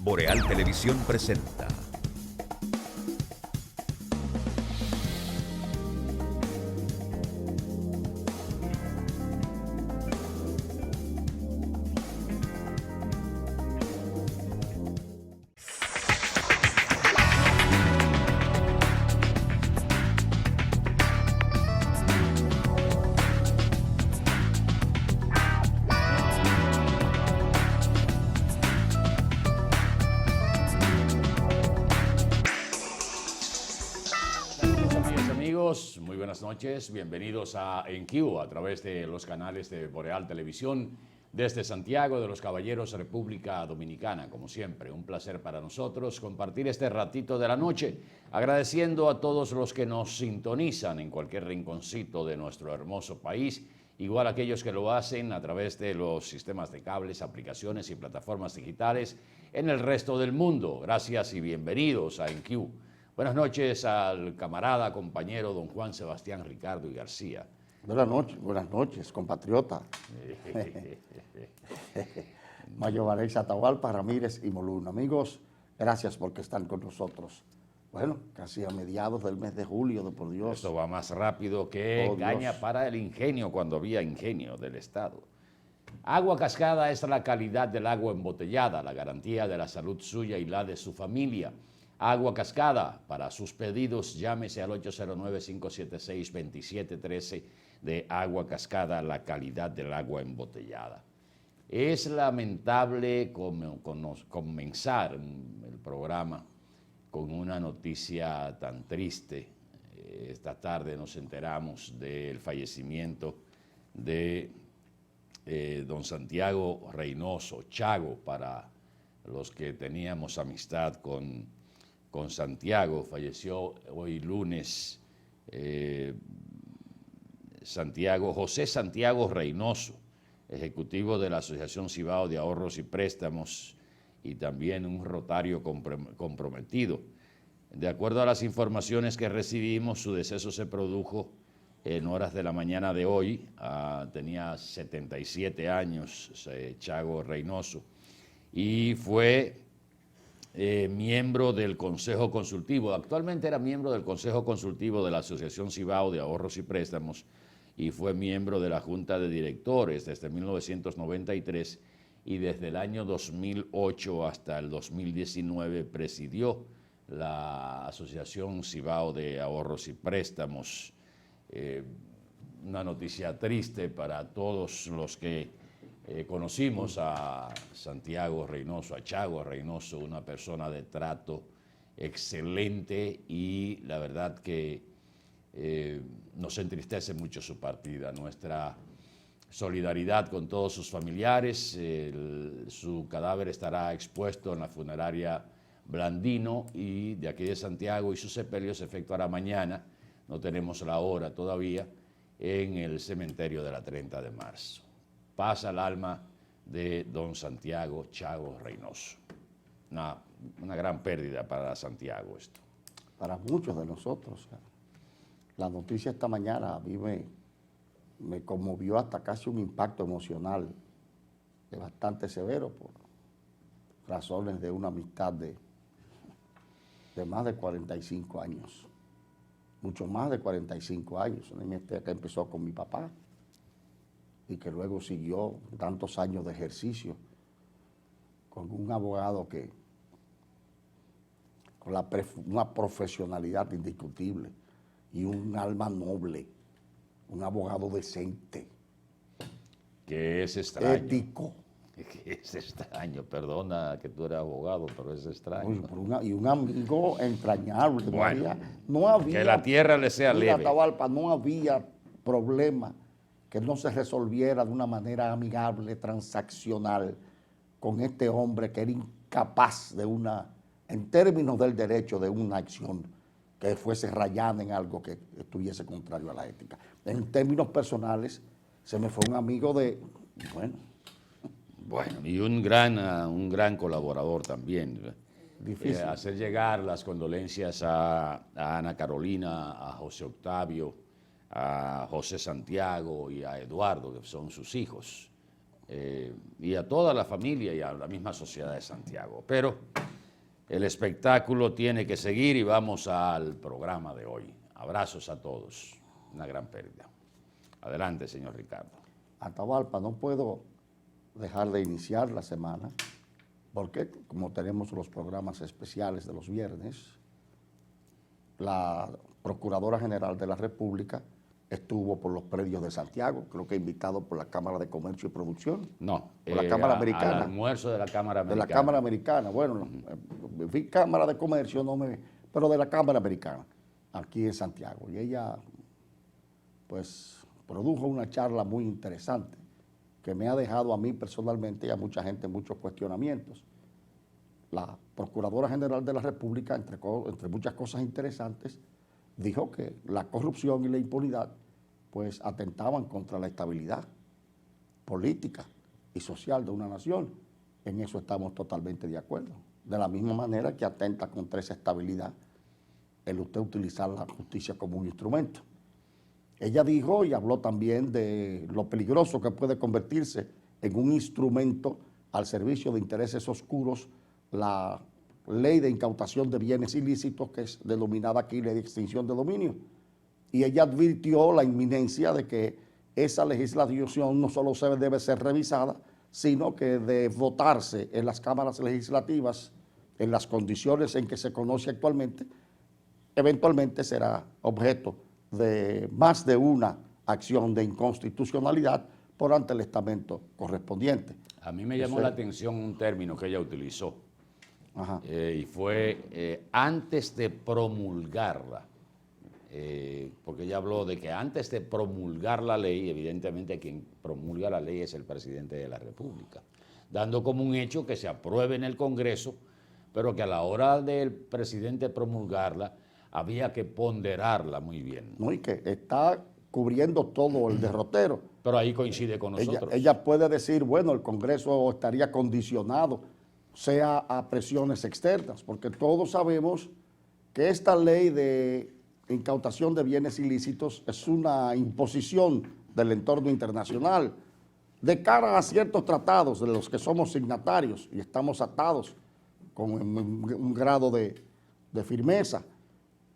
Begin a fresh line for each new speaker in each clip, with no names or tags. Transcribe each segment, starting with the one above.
Boreal Televisión presenta.
Muy buenas noches, bienvenidos a EnQ a través de los canales de Boreal Televisión desde Santiago de los Caballeros, República Dominicana. Como siempre, un placer para nosotros compartir este ratito de la noche, agradeciendo a todos los que nos sintonizan en cualquier rinconcito de nuestro hermoso país, igual a aquellos que lo hacen a través de los sistemas de cables, aplicaciones y plataformas digitales en el resto del mundo. Gracias y bienvenidos a EnQ. Buenas noches al camarada, compañero don Juan Sebastián Ricardo y García.
Buenas noches, compatriota. Mayo Valencia, Atahualpa, Ramírez y Moluna. Amigos, gracias porque están con nosotros. Bueno, casi a mediados del mes de julio, por Dios.
Esto va más rápido que caña para el ingenio cuando había ingenio del Estado. Agua Cascada es la calidad del agua embotellada, la garantía de la salud suya y la de su familia. Agua Cascada, para sus pedidos llámese al 809-576-2713 de Agua Cascada, la calidad del agua embotellada. Es lamentable comenzar el programa con una noticia tan triste. Esta tarde nos enteramos del fallecimiento de don Santiago Reynoso, Chago, para los que teníamos amistad con Santiago. Falleció hoy lunes José Santiago Reynoso, ejecutivo de la Asociación Cibao de Ahorros y Préstamos y también un rotario comprometido. De acuerdo a las informaciones que recibimos, su deceso se produjo en horas de la mañana de hoy. Tenía 77 años, Chago Reynoso, y fue miembro del Consejo Consultivo. Actualmente era miembro del Consejo Consultivo de la Asociación Cibao de Ahorros y Préstamos y fue miembro de la Junta de Directores desde 1993 y desde el año 2008 hasta el 2019 presidió la Asociación Cibao de Ahorros y Préstamos. Una noticia triste para todos los que conocimos a Santiago Reynoso, a Chago Reynoso, una persona de trato excelente, y la verdad que nos entristece mucho su partida. Nuestra solidaridad con todos sus familiares. Su cadáver estará expuesto en la funeraria Blandino y de aquí de Santiago, y su sepelio se efectuará mañana, no tenemos la hora todavía, en el cementerio de la 30 de marzo. Pasa el alma de don Santiago Chago Reynoso. Una gran pérdida para Santiago esto.
Para muchos de nosotros. La noticia esta mañana a mí me conmovió hasta casi un impacto emocional bastante severo por razones de una amistad de más de 45 años. Mucho más de 45 años. Una amistad que empezó con mi papá y que luego siguió tantos años de ejercicio con un abogado que con una profesionalidad indiscutible y un alma noble, un abogado decente.
Que es extraño.
Ético.
Que es extraño, perdona que tú eres abogado, pero es extraño.
Y un amigo entrañable.
Bueno,
no había,
que la tierra le sea leve.
Atahualpa, no había problema que no se resolviera de una manera amigable, transaccional, con este hombre que era incapaz de en términos del derecho, de una acción que fuese rayada en algo que estuviese contrario a la ética. En términos personales, se me fue un amigo
Bueno, y un gran colaborador también.
Difícil.
Hacer llegar las condolencias a Ana Carolina, a José Octavio, a José Santiago y a Eduardo, que son sus hijos. y a toda la familia y a la misma sociedad de Santiago. Pero el espectáculo tiene que seguir y vamos al programa de hoy. Abrazos a todos. Una gran pérdida. Adelante, señor Ricardo.
Atahualpa, no puedo dejar de iniciar la semana porque como tenemos los programas especiales de los viernes, la Procuradora General de la República estuvo por los predios de Santiago, creo que invitado por la Cámara de Comercio y Producción.
No,
por la Cámara Americana.
Al almuerzo de la Cámara Americana.
De la Cámara Americana, bueno, vi Cámara de Comercio, pero de la Cámara Americana, aquí en Santiago. Y ella, pues, produjo una charla muy interesante que me ha dejado a mí personalmente y a mucha gente muchos cuestionamientos. La Procuradora General de la República, entre muchas cosas interesantes, dijo que la corrupción y la impunidad pues atentaban contra la estabilidad política y social de una nación. En eso estamos totalmente de acuerdo. De la misma manera que atenta contra esa estabilidad el usted utilizar la justicia como un instrumento. Ella dijo y habló también de lo peligroso que puede convertirse en un instrumento al servicio de intereses oscuros la ley de incautación de bienes ilícitos, que es denominada aquí ley de extinción de dominio. Y ella advirtió la inminencia de que esa legislación no solo debe ser revisada, sino que de votarse en las cámaras legislativas en las condiciones en que se conoce actualmente, eventualmente será objeto de más de una acción de inconstitucionalidad por ante el estamento correspondiente.
A mí me llamó la atención un término que ella utilizó. Y fue antes de promulgarla, porque ella habló de que antes de promulgar la ley, evidentemente quien promulga la ley es el presidente de la República, dando como un hecho que se apruebe en el Congreso, pero que a la hora del presidente promulgarla había que ponderarla muy bien.
No, y que está cubriendo todo el derrotero.
Pero ahí coincide con nosotros.
Ella puede decir, bueno, el Congreso estaría condicionado, sea a presiones externas, porque todos sabemos que esta ley de incautación de bienes ilícitos es una imposición del entorno internacional de cara a ciertos tratados de los que somos signatarios y estamos atados con un grado de firmeza.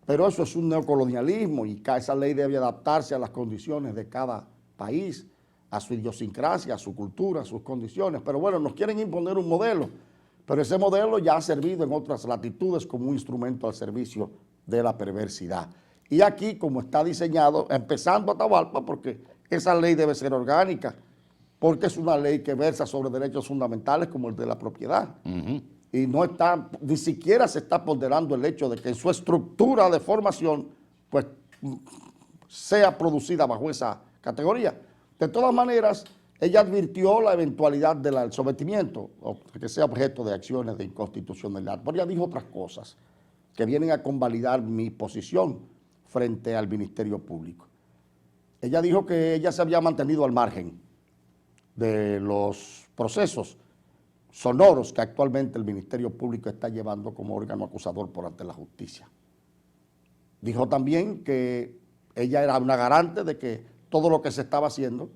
Pero eso es un neocolonialismo y esa ley debe adaptarse a las condiciones de cada país, a su idiosincrasia, a su cultura, a sus condiciones. Pero bueno, nos quieren imponer un modelo, pero ese modelo ya ha servido en otras latitudes como un instrumento al servicio de la perversidad. Y aquí, como está diseñado, empezando Atahualpa, porque esa ley debe ser orgánica, porque es una ley que versa sobre derechos fundamentales como el de la propiedad. Y no está, ni siquiera se está ponderando el hecho de que su estructura de formación pues sea producida bajo esa categoría. De todas maneras, ella advirtió la eventualidad del sometimiento, o que sea objeto de acciones de inconstitucionalidad. Pero ella dijo otras cosas que vienen a convalidar mi posición frente al Ministerio Público. Ella dijo que ella se había mantenido al margen de los procesos sonoros que actualmente el Ministerio Público está llevando como órgano acusador por ante la justicia. Dijo también que ella era una garante de que todo lo que se estaba haciendo,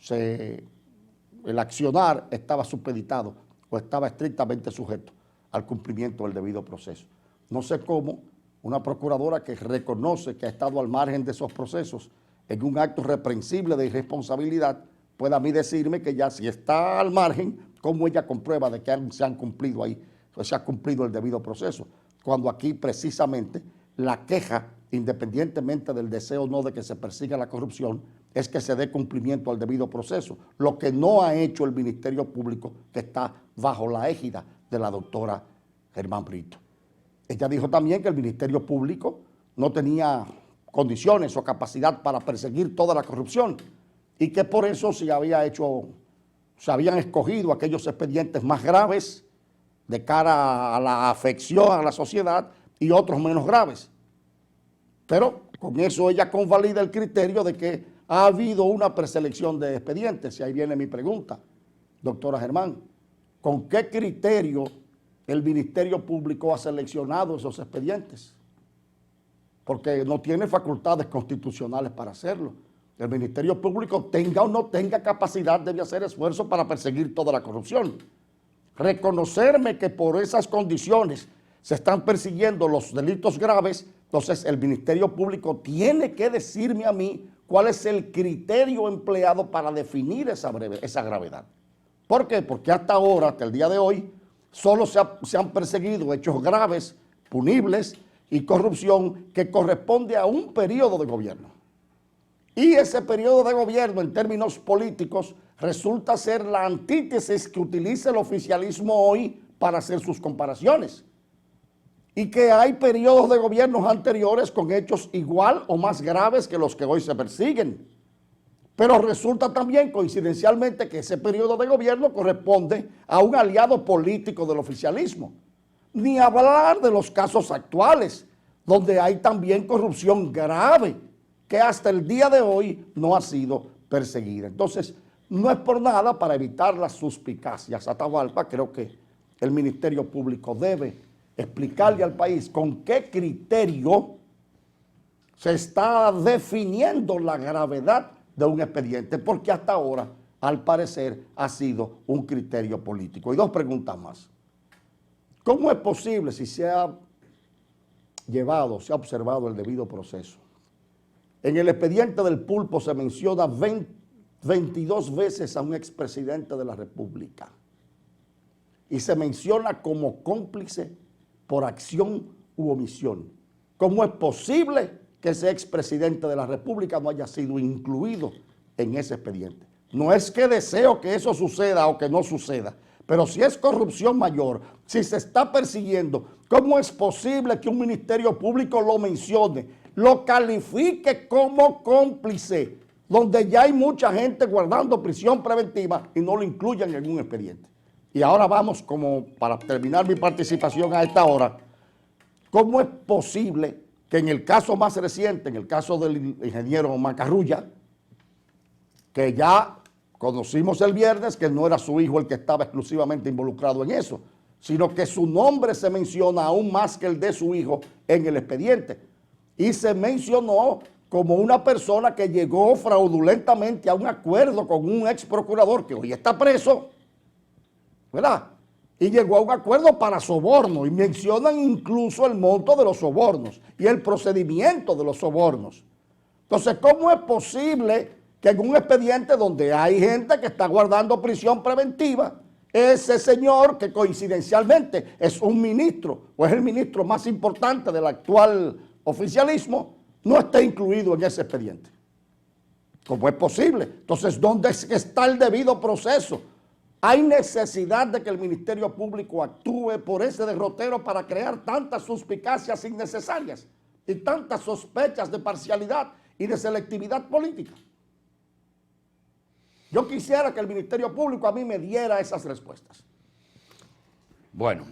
el accionar estaba supeditado o estaba estrictamente sujeto al cumplimiento del debido proceso. No sé cómo una procuradora que reconoce que ha estado al margen de esos procesos en un acto reprensible de irresponsabilidad pueda a mí decirme que ya si está al margen, ¿cómo ella comprueba de que se han cumplido ahí, o se ha cumplido el debido proceso? Cuando aquí precisamente la queja, independientemente del deseo o no de que se persiga la corrupción, es que se dé cumplimiento al debido proceso, lo que no ha hecho el Ministerio Público, que está bajo la égida de la doctora Germán Brito. Ella dijo también que el Ministerio Público no tenía condiciones o capacidad para perseguir toda la corrupción y que por eso se habían escogido aquellos expedientes más graves de cara a la afección a la sociedad y otros menos graves. Pero con eso ella convalida el criterio de que ha habido una preselección de expedientes. Y ahí viene mi pregunta, doctora Germán. ¿Con qué criterio el Ministerio Público ha seleccionado esos expedientes? Porque no tiene facultades constitucionales para hacerlo. el Ministerio Público tenga o no tenga capacidad, debe hacer esfuerzo para perseguir toda la corrupción. Reconocerme que por esas condiciones se están persiguiendo los delitos graves, entonces el Ministerio Público tiene que decirme a mí cuál es el criterio empleado para definir esa gravedad. ¿Por qué? Porque hasta ahora, hasta el día de hoy, solo se han perseguido hechos graves, punibles y corrupción que corresponde a un periodo de gobierno. Y ese periodo de gobierno, en términos políticos, resulta ser la antítesis que utiliza el oficialismo hoy para hacer sus comparaciones. Y que hay periodos de gobiernos anteriores con hechos igual o más graves que los que hoy se persiguen. Pero resulta también coincidencialmente que ese periodo de gobierno corresponde a un aliado político del oficialismo. Ni hablar de los casos actuales, donde hay también corrupción grave, que hasta el día de hoy no ha sido perseguida. Entonces, no es por nada, para evitar las suspicacias. Atahualpa, creo que el Ministerio Público debe explicarle al país con qué criterio se está definiendo la gravedad de un expediente, porque hasta ahora, al parecer, ha sido un criterio político. Y dos preguntas más. ¿Cómo es posible, si se ha observado el debido proceso? En el expediente del Pulpo se menciona 22 veces a un expresidente de la República y se menciona como cómplice por acción u omisión. ¿Cómo es posible que ese expresidente de la República no haya sido incluido en ese expediente? No es que deseo que eso suceda o que no suceda, pero si es corrupción mayor, si se está persiguiendo, ¿cómo es posible que un Ministerio Público lo mencione, lo califique como cómplice, donde ya hay mucha gente guardando prisión preventiva y no lo incluyan en un expediente? Y ahora vamos, como para terminar mi participación a esta hora, ¿cómo es posible que en el caso más reciente, en el caso del ingeniero Macarrulla, que ya conocimos el viernes que no era su hijo el que estaba exclusivamente involucrado en eso, sino que su nombre se menciona aún más que el de su hijo en el expediente, y se mencionó como una persona que llegó fraudulentamente a un acuerdo con un ex procurador que hoy está preso, ¿verdad? Y llegó a un acuerdo para soborno, y mencionan incluso el monto de los sobornos y el procedimiento de los sobornos. Entonces, ¿cómo es posible que en un expediente donde hay gente que está guardando prisión preventiva, ese señor, que coincidencialmente es un ministro o es el ministro más importante del actual oficialismo, no esté incluido en ese expediente? ¿Cómo es posible? Entonces, ¿dónde está el debido proceso? Hay necesidad de que el Ministerio Público actúe por ese derrotero para crear tantas suspicacias innecesarias y tantas sospechas de parcialidad y de selectividad política. Yo quisiera que el Ministerio Público a mí me diera esas respuestas.
Bueno,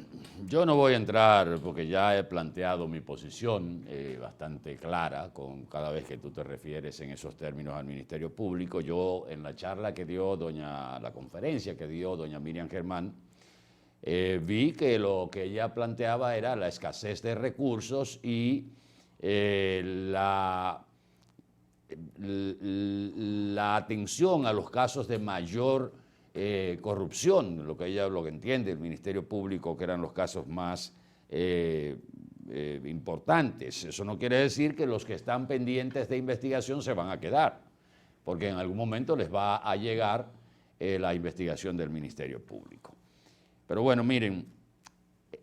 yo no voy a entrar porque ya he planteado mi posición bastante clara con cada vez que tú te refieres en esos términos al Ministerio Público. Yo en la charla que dio la conferencia que dio doña Miriam Germán, vi que lo que ella planteaba era la escasez de recursos y la atención a los casos de mayor corrupción, lo que entiende el Ministerio Público, que eran los casos más importantes. Eso no quiere decir que los que están pendientes de investigación se van a quedar, porque en algún momento les va a llegar la investigación del Ministerio Público. Pero bueno, miren,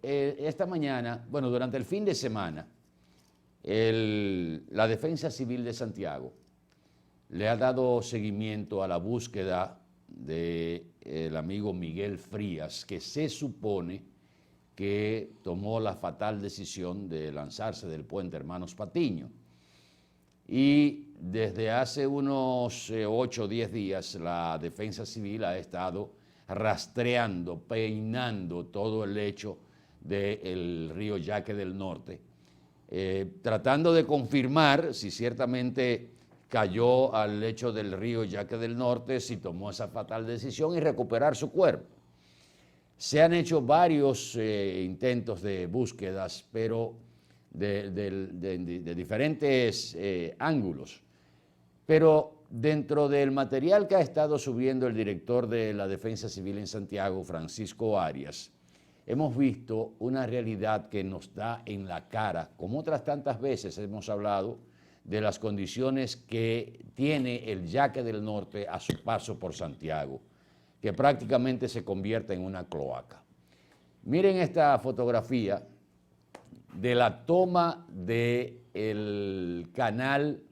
esta mañana, bueno, durante el fin de semana, la Defensa Civil de Santiago le ha dado seguimiento a la búsqueda del amigo Miguel Frías, que se supone que tomó la fatal decisión de lanzarse del puente Hermanos Patiño. Y desde hace unos 8 o 10 días la Defensa Civil ha estado rastreando, peinando todo el lecho del río Yaque del Norte, tratando de confirmar si ciertamente cayó al lecho del río Yaque del Norte, si tomó esa fatal decisión, y recuperar su cuerpo. Se han hecho varios intentos de búsquedas, pero de diferentes ángulos. Pero dentro del material que ha estado subiendo el director de la Defensa Civil en Santiago, Francisco Arias, hemos visto una realidad que nos da en la cara, como otras tantas veces hemos hablado de las condiciones que tiene el Yaque del Norte a su paso por Santiago, que prácticamente se convierte en una cloaca. Miren esta fotografía de la toma del canal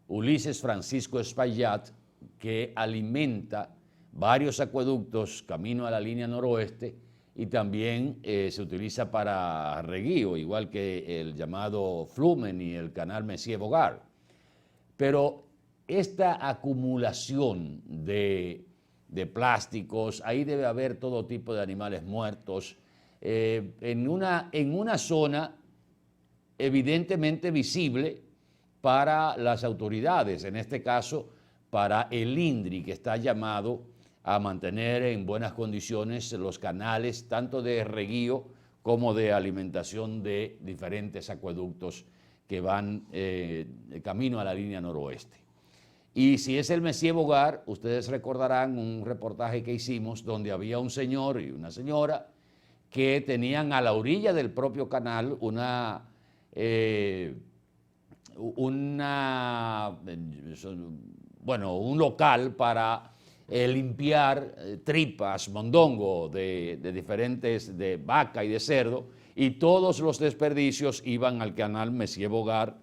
Ulises Francisco Espaillat, que alimenta varios acueductos camino a la línea noroeste y también se utiliza para reguío, igual que el llamado Flumen y el canal Messier Bogar. Pero esta acumulación de plásticos, ahí debe haber todo tipo de animales muertos, en una zona evidentemente visible para las autoridades, en este caso para el INDRI, que está llamado a mantener en buenas condiciones los canales, tanto de reguío como de alimentación de diferentes acueductos que van camino a la línea noroeste. Y si es el Messier Bogar, ustedes recordarán un reportaje que hicimos donde había un señor y una señora que tenían a la orilla del propio canal un local para limpiar tripas, mondongo de diferentes, de vaca y de cerdo, y todos los desperdicios iban al canal Messier Bogar,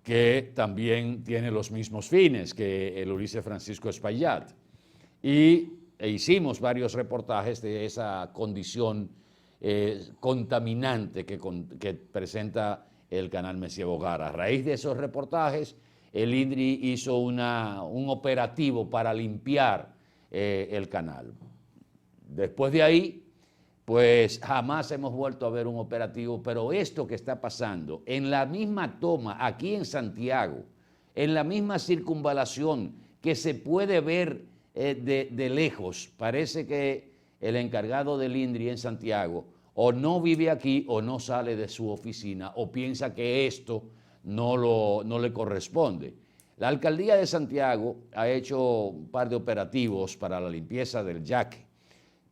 que también tiene los mismos fines que el Ulises Francisco Espaillat. E hicimos varios reportajes de esa condición contaminante que presenta el canal Messier Bogar. A raíz de esos reportajes, el INDRI hizo un operativo para limpiar el canal. Después de ahí, pues jamás hemos vuelto a ver un operativo, pero esto que está pasando en la misma toma aquí en Santiago, en la misma circunvalación que se puede ver de lejos, parece que el encargado del INDRI en Santiago o no vive aquí o no sale de su oficina o piensa que esto no le corresponde. La alcaldía de Santiago ha hecho un par de operativos para la limpieza del yaque,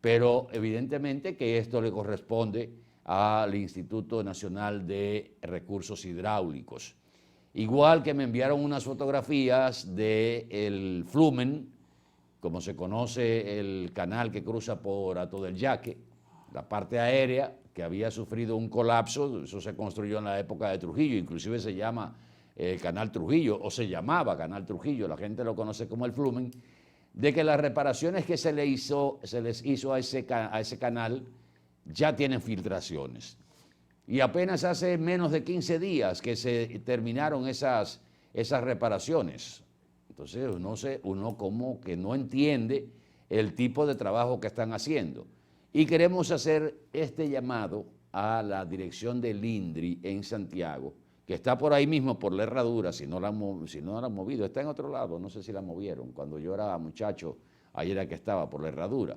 pero evidentemente que esto le corresponde al Instituto Nacional de Recursos Hidráulicos. Igual que me enviaron unas fotografías del Flumen, como se conoce el canal que cruza por Hato del Yaque, la parte aérea que había sufrido un colapso. Eso se construyó en la época de Trujillo, inclusive se llama Canal Trujillo, o se llamaba Canal Trujillo, la gente lo conoce como el Flumen, de que las reparaciones que se les hizo a ese canal ya tienen filtraciones. Y apenas hace menos de 15 días que se terminaron esas reparaciones. Entonces uno como que no entiende el tipo de trabajo que están haciendo. Y queremos hacer este llamado a la dirección del INDRI en Santiago, que está por ahí mismo por la Herradura, si no la han movido, está en otro lado, no sé si la movieron, cuando yo era muchacho, ahí era que estaba por la Herradura,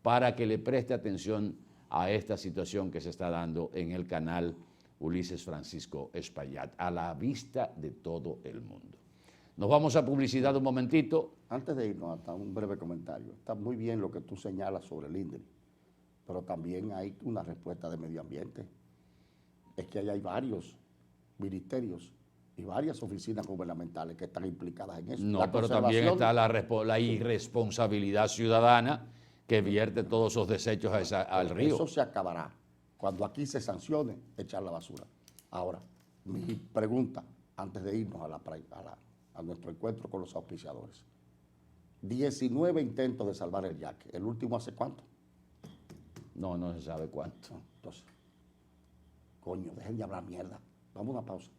para que le preste atención a esta situación que se está dando en el canal Ulises Francisco Espaillat, a la vista de todo el mundo. Nos vamos a publicidad un momentito.
Antes de irnos, hasta un breve comentario. Está muy bien lo que tú señalas sobre el INDRI, pero también hay una respuesta de medio ambiente. Es que ahí hay varios ministerios y varias oficinas gubernamentales que están implicadas en eso.
No, pero también está la irresponsabilidad ciudadana que vierte todos esos desechos al río.
Eso se acabará cuando aquí se sancione echar la basura. Ahora, mi pregunta, antes de irnos a nuestro encuentro con los auspiciadores. 19 intentos de salvar el yaque. ¿El último hace cuánto?
No se sabe cuánto.
Entonces, coño, dejen de hablar mierda. Vamos a una pausa.